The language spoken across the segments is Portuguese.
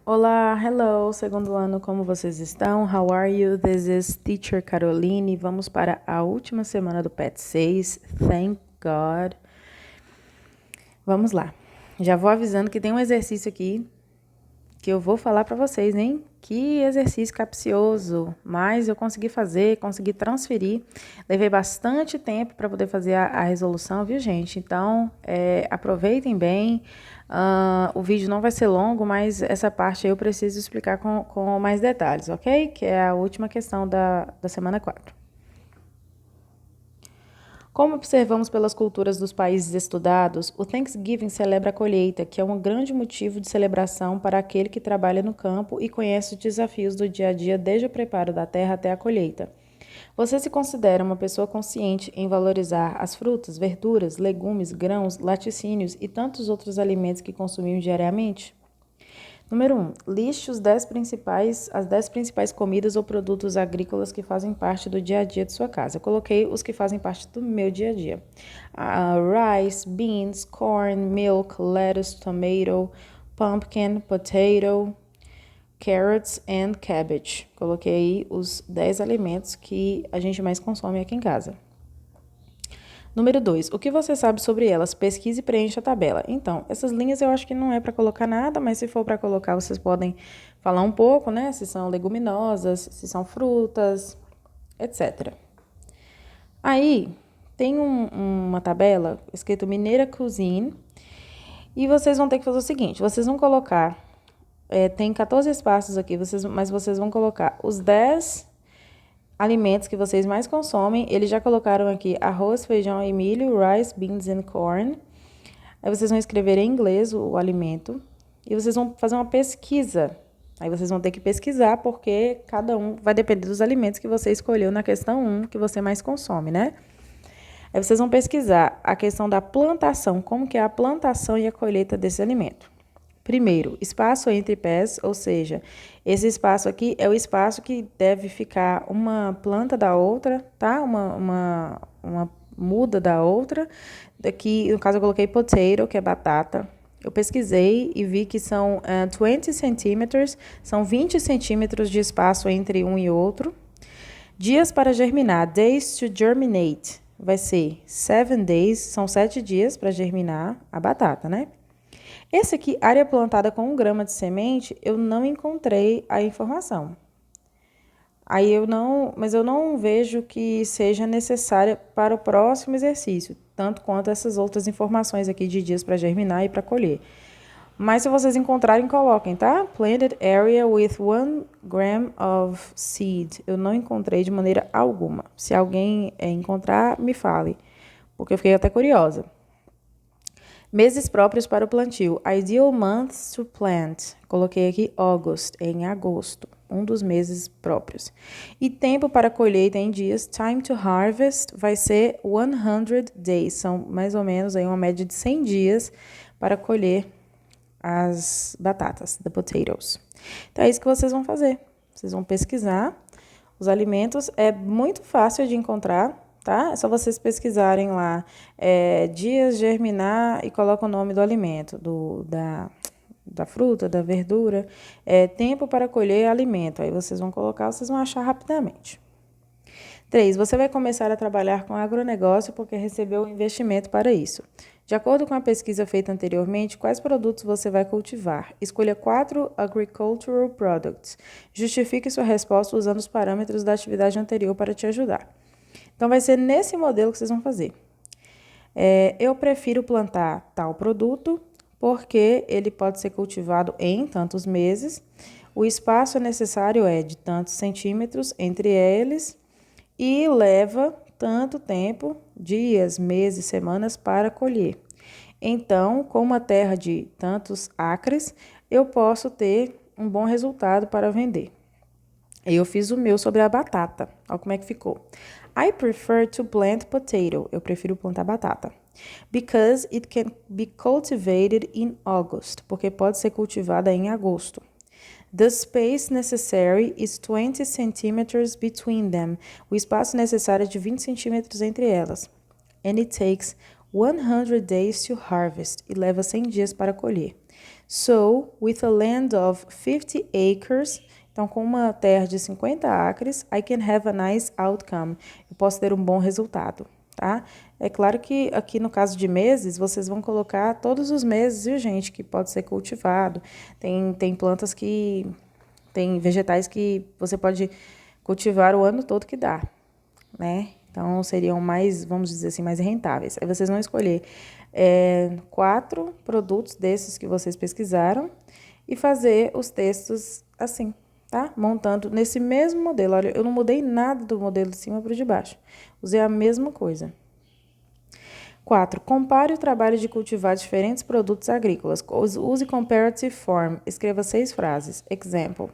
Olá, hello, segundo ano, como vocês estão? How are you? This is Teacher Caroline. Vamos para a última semana do PET 6. Thank God. Vamos lá. Já vou avisando que tem um exercício aqui que eu vou falar para vocês, hein? Que exercício capcioso, mas eu consegui fazer, consegui transferir. Levei bastante tempo para poder fazer a resolução, viu, gente? Então, aproveitem bem. O vídeo não vai ser longo, mas essa parte aí eu preciso explicar com mais detalhes, ok? Que é a última questão da semana 4. Como observamos pelas culturas dos países estudados, o Thanksgiving celebra a colheita, que é um grande motivo de celebração para aquele que trabalha no campo e conhece os desafios do dia a dia desde o preparo da terra até a colheita. Você se considera uma pessoa consciente em valorizar as frutas, verduras, legumes, grãos, laticínios e tantos outros alimentos que consumimos diariamente? Número 1. Liste as 10 principais comidas ou produtos agrícolas que fazem parte do dia a dia de sua casa. Eu coloquei os que fazem parte do meu dia a dia. Rice, beans, corn, milk, lettuce, tomato, pumpkin, potato, carrots and cabbage. Coloquei aí os 10 alimentos que a gente mais consome aqui em casa. Número 2. O que você sabe sobre elas? Pesquise e preencha a tabela. Então, essas linhas eu acho que não é para colocar nada, mas se for para colocar, vocês podem falar um pouco, né? Se são leguminosas, se são frutas, etc. Aí, tem uma tabela escrito Mineira Cuisine, e vocês vão ter que fazer o seguinte, vocês vão colocar, tem 14 espaços aqui, mas vocês vão colocar os 10 alimentos que vocês mais consomem. Eles já colocaram aqui arroz, feijão e milho, rice, beans and corn. Aí vocês vão escrever em inglês o alimento e vocês vão fazer uma pesquisa. Aí vocês vão ter que pesquisar porque cada um vai depender dos alimentos que você escolheu na questão 1 que você mais consome, né? Aí vocês vão pesquisar a questão da plantação, como que é a plantação e a colheita desse alimento. Primeiro, espaço entre pés, ou seja, esse espaço aqui é o espaço que deve ficar uma planta da outra, tá? Uma muda da outra. Aqui, no caso, eu coloquei potato, que é batata. Eu pesquisei e vi que são 20 centímetros, são 20 centímetros de espaço entre um e outro. Dias para germinar, days to germinate, vai ser 7 days, são 7 dias para germinar a batata, né? Esse aqui, área plantada com 1 grama de semente, eu não encontrei a informação. Mas eu não vejo que seja necessária para o próximo exercício, tanto quanto essas outras informações aqui de dias para germinar e para colher. Mas se vocês encontrarem, coloquem, tá? Planted area with 1 gram of seed. Eu não encontrei de maneira alguma. Se alguém encontrar, me fale, porque eu fiquei até curiosa. Meses próprios para o plantio. Ideal months to plant. Coloquei aqui August, em agosto, um dos meses próprios. E tempo para colheita em dias. Time to harvest vai ser 100 days. São mais ou menos aí uma média de 100 dias para colher as batatas, the potatoes. Então é isso que vocês vão fazer. Vocês vão pesquisar os alimentos. É muito fácil de encontrar, tá? É só vocês pesquisarem lá dias germinar e coloca o nome do alimento, da fruta, da verdura. Tempo para colher alimento. Aí vocês vão colocar, vocês vão achar rapidamente. 3. Você vai começar a trabalhar com agronegócio porque recebeu um investimento para isso. De acordo com a pesquisa feita anteriormente, quais produtos você vai cultivar? Escolha 4 agricultural products. Justifique sua resposta usando os parâmetros da atividade anterior para te ajudar. Então, vai ser nesse modelo que vocês vão fazer. Eu prefiro plantar tal produto porque ele pode ser cultivado em tantos meses. O espaço necessário é de tantos centímetros entre eles e leva tanto tempo, dias, meses, semanas, para colher. Então, com uma terra de tantos acres, eu posso ter um bom resultado para vender. Eu fiz o meu sobre a batata. Olha como é que ficou. I prefer to plant potato. Eu prefiro plantar batata. Because it can be cultivated in August. Porque pode ser cultivada em agosto. The space necessary is 20 centimeters between them. O espaço necessário é de 20 centímetros entre elas. And it takes 100 days to harvest. E leva 100 dias para colher. So, with a land of 50 acres, então com uma terra de 50 acres, I can have a nice outcome. Eu posso ter um bom resultado, tá? É claro que aqui no caso de meses, vocês vão colocar todos os meses, viu, gente, que pode ser cultivado. Tem plantas que... Tem vegetais que você pode cultivar o ano todo que dá, né? Então, seriam mais, vamos dizer assim, mais rentáveis. Aí vocês vão escolher 4 produtos desses que vocês pesquisaram e fazer os textos assim, tá? Montando nesse mesmo modelo. Olha, eu não mudei nada do modelo de cima para o de baixo. Usei a mesma coisa. 4. Compare o trabalho de cultivar diferentes produtos agrícolas. Use comparative form. Escreva 6 frases. Example.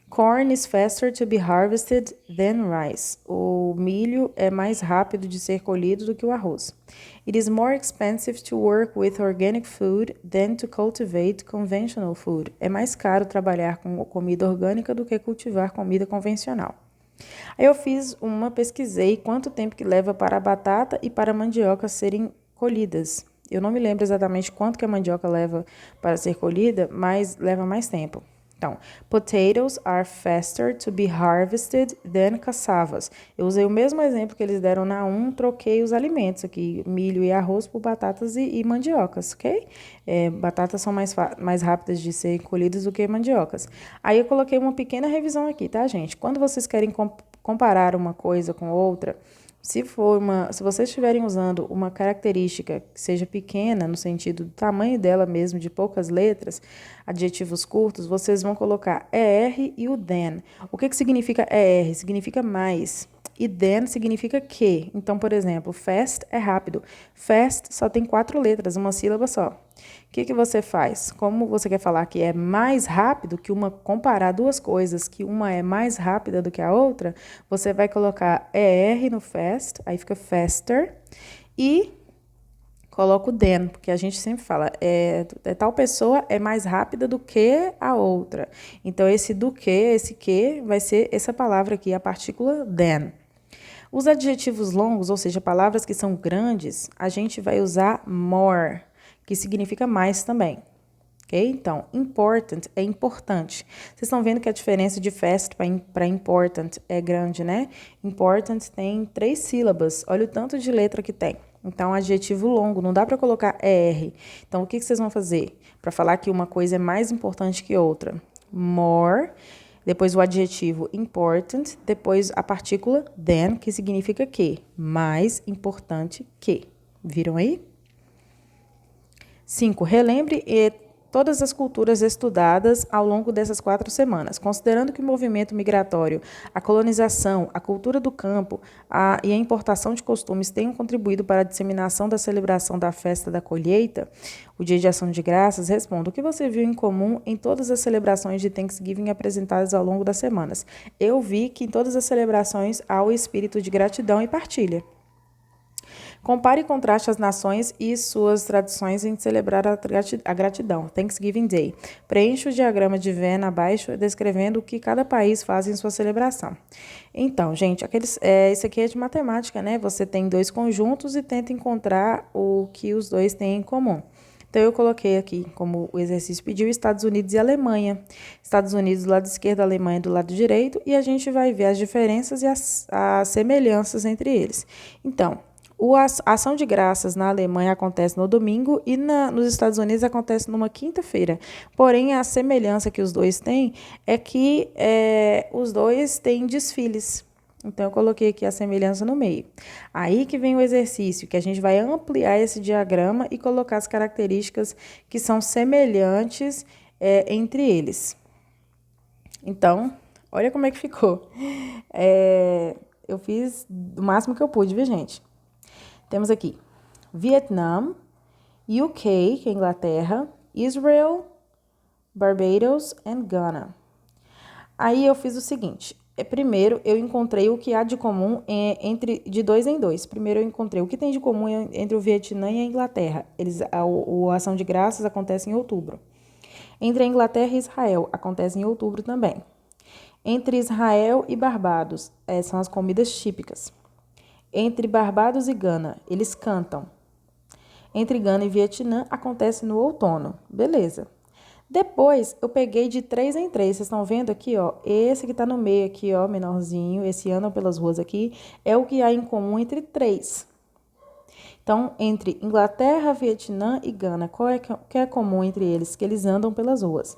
Corn is faster to be harvested than rice. O milho é mais rápido de ser colhido do que o arroz. It is more expensive to work with organic food than to cultivate conventional food. É mais caro trabalhar com comida orgânica do que cultivar comida convencional. Aí eu pesquisei quanto tempo que leva para a batata e para a mandioca serem colhidas. Eu não me lembro exatamente quanto que a mandioca leva para ser colhida, mas leva mais tempo. Então, potatoes are faster to be harvested than cassavas. Eu usei o mesmo exemplo que eles deram na 1, troquei os alimentos aqui, milho e arroz por batatas e mandiocas, ok? Batatas são mais rápidas de ser colhidas do que mandiocas. Aí eu coloquei uma pequena revisão aqui, tá, gente? Quando vocês querem comparar uma coisa com outra, se vocês estiverem usando uma característica que seja pequena, no sentido do tamanho dela mesmo, de poucas letras, adjetivos curtos, vocês vão colocar ER e o than. O que significa ER? Significa mais. E than significa que. Então, por exemplo, fast é rápido. Fast só tem 4 letras, uma sílaba só. O que você faz? Como você quer falar que é mais rápido, comparar duas coisas, que uma é mais rápida do que a outra, você vai colocar ER no fast, aí fica faster, e coloca o than, porque a gente sempre fala, tal pessoa é mais rápida do que a outra. Então, esse que, vai ser essa palavra aqui, a partícula than. Os adjetivos longos, ou seja, palavras que são grandes, a gente vai usar more, que significa mais também. Ok? Então, important é importante. Vocês estão vendo que a diferença de fast para important é grande, né? Important tem 3 sílabas. Olha o tanto de letra que tem. Então, adjetivo longo, não dá para colocar ER. Então, o que vocês vão fazer? Para falar que uma coisa é mais importante que outra. More, depois o adjetivo important, depois a partícula than, que significa que, mais importante que. Viram aí? 5. Relembre todas as culturas estudadas ao longo dessas 4 semanas, considerando que o movimento migratório, a colonização, a cultura do campo e a importação de costumes tenham contribuído para a disseminação da celebração da festa da colheita, o Dia de Ação de Graças, responda: o que você viu em comum em todas as celebrações de Thanksgiving apresentadas ao longo das semanas? Eu vi que em todas as celebrações há o espírito de gratidão e partilha. Compare e contraste as nações e suas tradições em celebrar a gratidão. Thanksgiving Day. Preencha o diagrama de Venn abaixo, descrevendo o que cada país faz em sua celebração. Então, gente, isso aqui é de matemática, né? Você tem 2 conjuntos e tenta encontrar o que os 2 têm em comum. Então, eu coloquei aqui, como o exercício pediu, Estados Unidos e Alemanha. Estados Unidos do lado esquerdo, Alemanha do lado direito, e a gente vai ver as diferenças e as semelhanças entre eles. Então, a ação de graças na Alemanha acontece no domingo e nos Estados Unidos acontece numa quinta-feira. Porém, a semelhança que os 2 têm é que os 2 têm desfiles. Então, eu coloquei aqui a semelhança no meio. Aí que vem o exercício, que a gente vai ampliar esse diagrama e colocar as características que são semelhantes entre eles. Então, olha como é que ficou. Eu fiz o máximo que eu pude, viu, gente? Temos aqui Vietnã, UK, que é Inglaterra, Israel, Barbados e Ghana. Aí eu fiz o seguinte. Primeiro, eu encontrei o que há de comum de 2 em 2. Primeiro, eu encontrei o que tem de comum entre o Vietnã e a Inglaterra. A ação de graças acontece em outubro. Entre a Inglaterra e Israel, acontece em outubro também. Entre Israel e Barbados, são as comidas típicas. Entre Barbados e Gana, eles cantam. Entre Gana e Vietnã, acontece no outono. Beleza. Depois, eu peguei de 3 em 3. Vocês estão vendo aqui, ó? Esse que tá no meio aqui, ó, menorzinho, esse andam pelas ruas aqui, é o que há em comum entre 3. Então, entre Inglaterra, Vietnã e Gana, qual é que é comum entre eles? Que eles andam pelas ruas.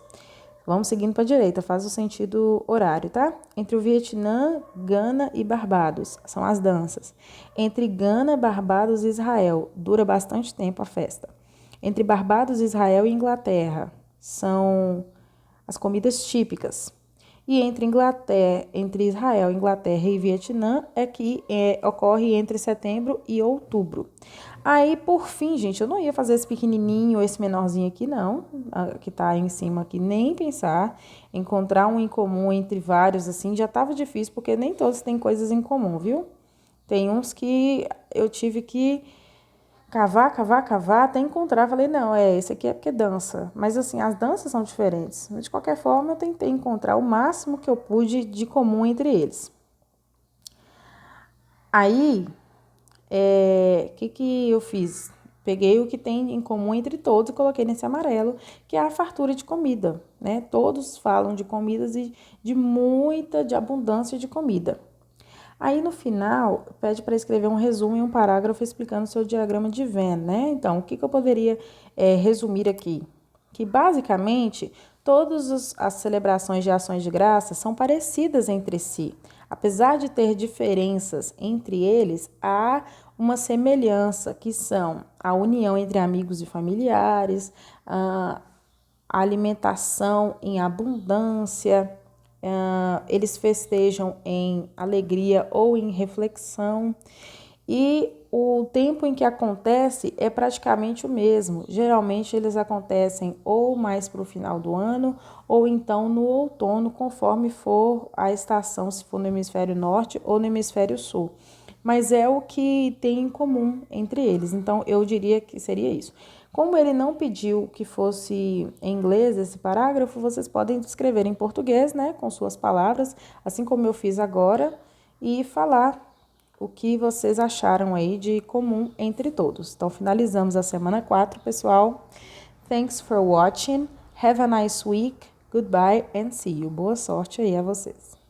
Vamos seguindo para a direita, faz o sentido horário, tá? Entre o Vietnã, Gana e Barbados, são as danças. Entre Gana, Barbados e Israel, dura bastante tempo a festa. Entre Barbados, Israel e Inglaterra, são as comidas típicas. E entre Israel, Inglaterra e Vietnã é que ocorre entre setembro e outubro. Aí, por fim, gente, eu não ia fazer esse pequenininho, esse menorzinho aqui, não, que tá aí em cima aqui, nem pensar. Encontrar um em comum entre vários, assim, já tava difícil, porque nem todos têm coisas em comum, viu? Tem uns que eu tive que cavar, até encontrar. Falei, não, esse aqui é porque dança. Mas, assim, as danças são diferentes. De qualquer forma, eu tentei encontrar o máximo que eu pude de comum entre eles. Aí, que eu fiz? Peguei o que tem em comum entre todos e coloquei nesse amarelo, que é a fartura de comida, né? Todos falam de comidas e de abundância de comida. Aí no final, pede para escrever um resumo e um parágrafo explicando o seu diagrama de Venn, né? Então, o que eu poderia resumir aqui? Que basicamente todas as celebrações de ações de graça são parecidas entre si. Apesar de ter diferenças entre eles, há uma semelhança, que são a união entre amigos e familiares, a alimentação em abundância, eles festejam em alegria ou em reflexão, e o tempo em que acontece é praticamente o mesmo. Geralmente eles acontecem ou mais para o final do ano ou então no outono, conforme for a estação, se for no hemisfério norte ou no hemisfério sul. Mas é o que tem em comum entre eles, então eu diria que seria isso. Como ele não pediu que fosse em inglês esse parágrafo, vocês podem escrever em português, né, com suas palavras, assim como eu fiz agora, e falar o que vocês acharam aí de comum entre todos. Então, finalizamos a semana 4, pessoal. Thanks for watching. Have a nice week. Goodbye and see you. Boa sorte aí a vocês.